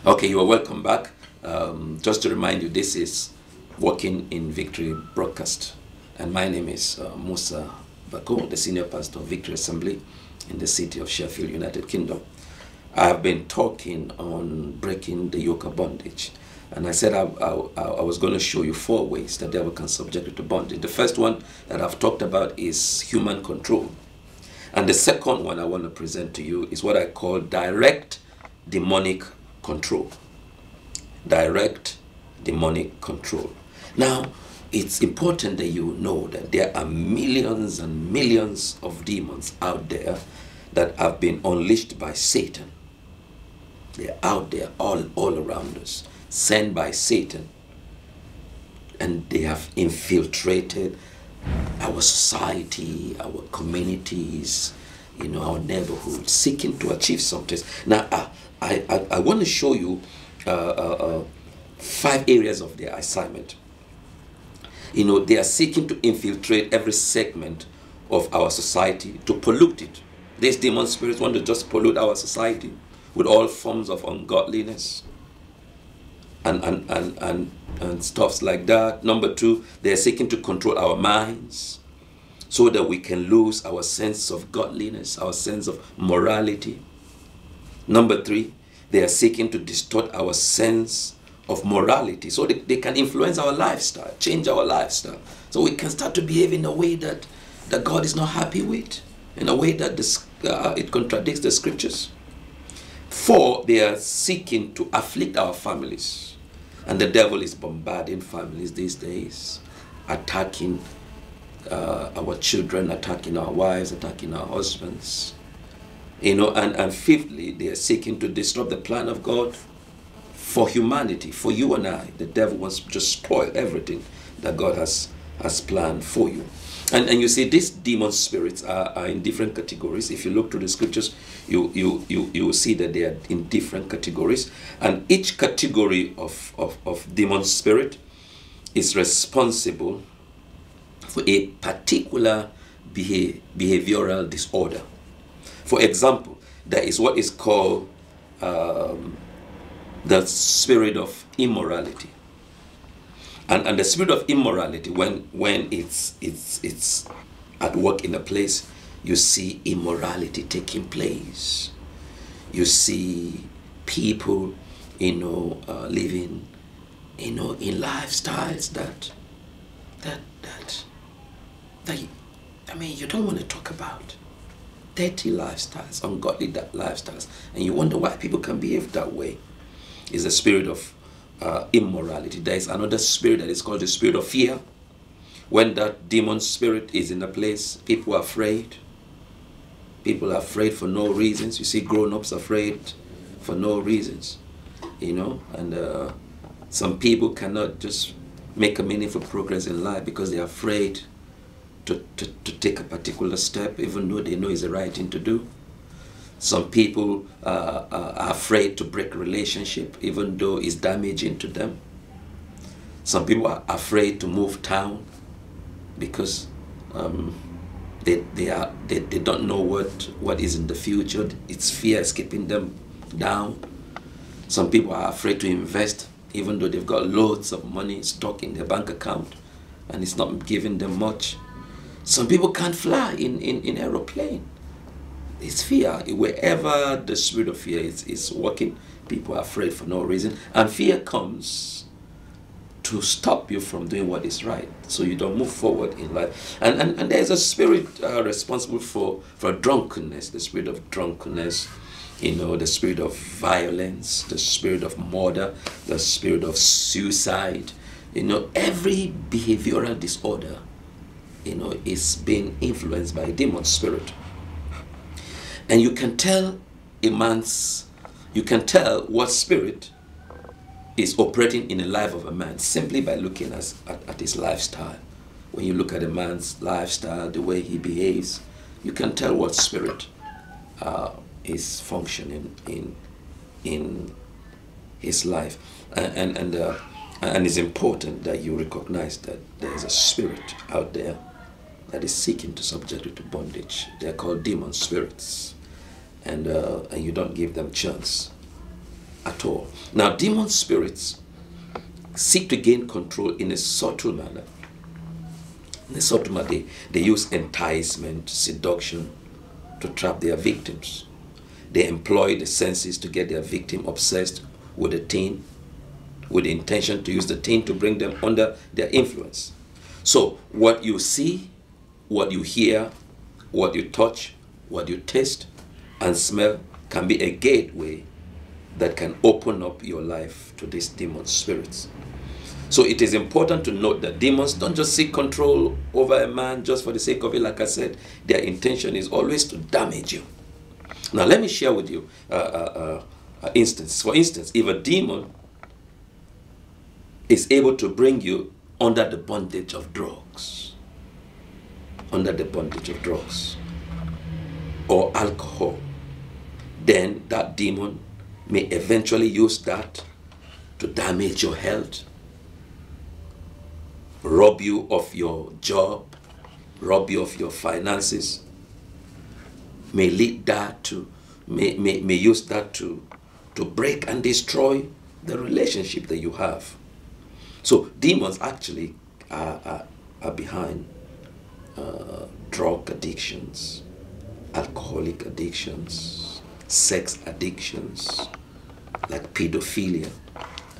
Okay, you are welcome back. Just to remind you, this is Walking in Victory broadcast. And my name is Musa Bako, the senior pastor of Victory Assembly in the city of Sheffield, United Kingdom. I have been talking on breaking the yoke of bondage. And I said I was going to show you 4 ways the devil can subject you to bondage. The first one that I've talked about is human control. And the second one I want to present to you is what I call direct demonic control. Direct demonic control. Now, it's important that you know that there are millions and millions of demons out there that have been unleashed by Satan. They're out there all around us, sent by Satan. And they have infiltrated our society, our communities, our neighborhoods, seeking to achieve something. Now, I want to show you 5 areas of their assignment. They are seeking to infiltrate every segment of our society to pollute it. These demon spirits want to just pollute our society with all forms of ungodliness and stuffs like that. Number 2, they are seeking to control our minds so that we can lose our sense of godliness, our sense of morality. Number 3, they are seeking to distort our sense of morality so they can influence our lifestyle, change our lifestyle, so we can start to behave in a way that God is not happy with, in a way that it contradicts the scriptures. 4, they are seeking to afflict our families. And the devil is bombarding families these days, attacking our children, attacking our wives, attacking our husbands. And 5thly, they are seeking to disrupt the plan of God for humanity, for you and I. The devil wants to just spoil everything that God has planned for you. And you see, these demon spirits are in different categories. If you look through the scriptures, you will see that they are in different categories. And each category of demon spirit is responsible for a particular behavioral disorder. For example, there is what is called the spirit of immorality. And the spirit of immorality, when it's at work in a place, you see immorality taking place. You see people, living, in lifestyles that you don't want to talk about. Dirty lifestyles, ungodly lifestyles, and you wonder why people can behave that way. It's the spirit of immorality. There is another spirit that is called the spirit of fear. When that demon spirit is in a place, people are afraid. People are afraid for no reasons. You see grown-ups afraid for no reasons, and some people cannot just make a meaningful progress in life because they are afraid to take a particular step, even though they know it's the right thing to do. Some people are afraid to break a relationship, even though it's damaging to them. Some people are afraid to move town because they don't know what is in the future. It's fear is keeping them down. Some people are afraid to invest, even though they've got loads of money stuck in their bank account and it's not giving them much. Some people can't fly in aeroplane. It's fear. Wherever the spirit of fear is working, people are afraid for no reason. And fear comes to stop you from doing what is right, so you don't move forward in life. And there's a spirit responsible for drunkenness, the spirit of drunkenness, the spirit of violence, the spirit of murder, the spirit of suicide. Every behavioral disorder, is being influenced by a demon spirit. And you can tell what spirit is operating in the life of a man simply by looking at his lifestyle. When you look at a man's lifestyle, the way he behaves, you can tell what spirit is functioning in his life. And it's important that you recognize that there is a spirit out there that is seeking to subject you to bondage. They're called demon spirits. And you don't give them chance. at all. Now, demon spirits seek to gain control in a subtle manner. In a subtle manner, they use enticement, seduction to trap their victims. They employ the senses to get their victim obsessed with a teen, with the intention to use the teen to bring them under their influence. So what you see, what you hear, what you touch, what you taste and smell can be a gateway that can open up your life to these demon spirits. So it is important to note that demons don't just seek control over a man just for the sake of it. Like I said, their intention is always to damage you. Now let me share with you instance. For instance, if a demon is able to bring you under the bondage of drugs, under the bondage of drugs or alcohol, then that demon may eventually use that to damage your health, rob you of your job, rob you of your finances, may lead that to, may use that to break and destroy the relationship that you have. So demons actually are behind drug addictions, alcoholic addictions, sex addictions, like pedophilia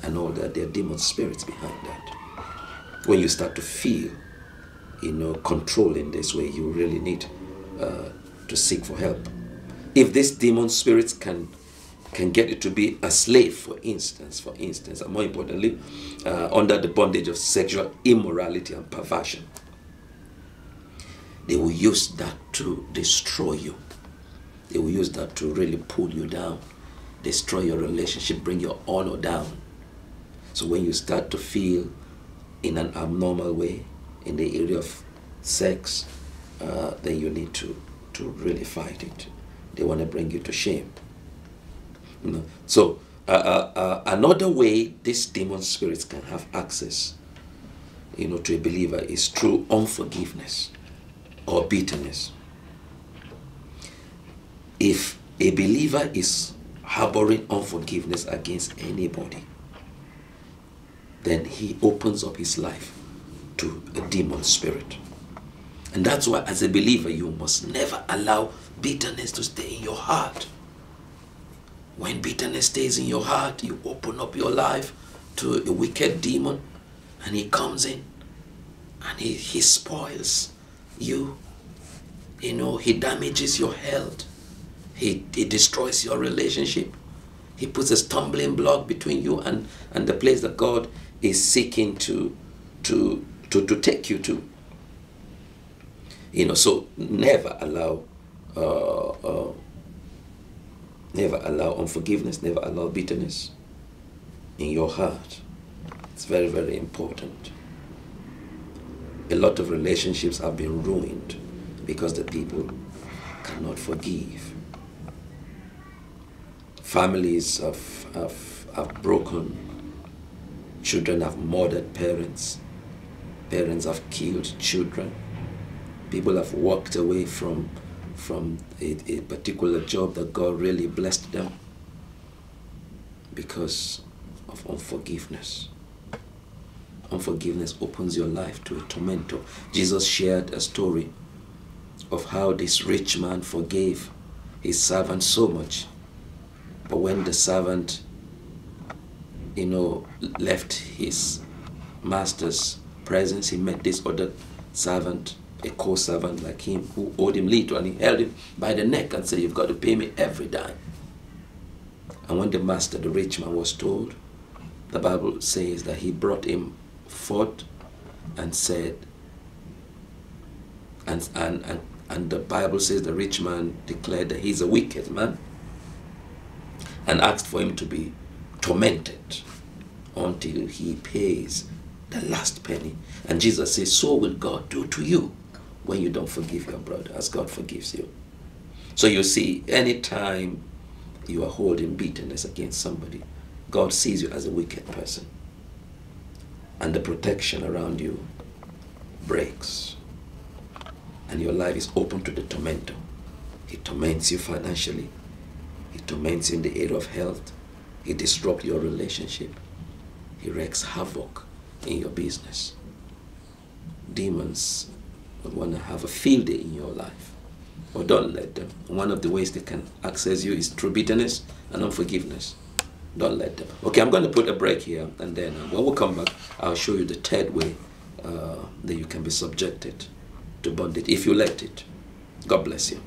and all that. There are demon spirits behind that. When you start to feel, control in this way, you really need to seek for help. If these demon spirits can get you to be a slave, for instance, and more importantly, under the bondage of sexual immorality and perversion, they will use that to destroy you. They will use that to really pull you down, destroy your relationship, bring your honor down. So when you start to feel in an abnormal way in the area of sex, then you need to really fight it. They want to bring you to shame. So another way these demon spirits can have access, to a believer is through unforgiveness or bitterness. If a believer is harboring unforgiveness against anybody, then he opens up his life to a demon spirit. And that's why as a believer, you must never allow bitterness to stay in your heart. When bitterness stays in your heart, you open up your life to a wicked demon, and he comes in and he spoils you. He damages your health. He destroys your relationship. He puts a stumbling block between you and the place that God is seeking to take you to. So never allow unforgiveness, never allow bitterness in your heart. It's very, very important. A lot of relationships have been ruined because the people cannot forgive. Families have broken. Children have murdered parents. Parents have killed children. People have walked away from a particular job that God really blessed them because of unforgiveness. Unforgiveness opens your life to a tormentor. Jesus shared a story of how this rich man forgave his servant so much. But when the servant, left his master's presence, he met this other servant, a co-servant like him, who owed him little, and he held him by the neck and said, "You've got to pay me every dime." And when the master, the rich man, was told, the Bible says that he brought him forth and said, and the Bible says the rich man declared that he's a wicked man and asked for him to be tormented until he pays the last penny. And Jesus says, so will God do to you when you don't forgive your brother as God forgives you. So you see, anytime you are holding bitterness against somebody, God sees you as a wicked person. And the protection around you breaks. And your life is open to the tormentor. He torments you financially. He torments you in the area of health. He disrupts your relationship. He wreaks havoc in your business. Demons want to have a field day in your life. Or don't let them. One of the ways they can access you is through bitterness and unforgiveness. Don't let them. Okay, I'm going to put a break here, and then when we come back, I'll show you the third way that you can be subjected to bondage if you let it. God bless you.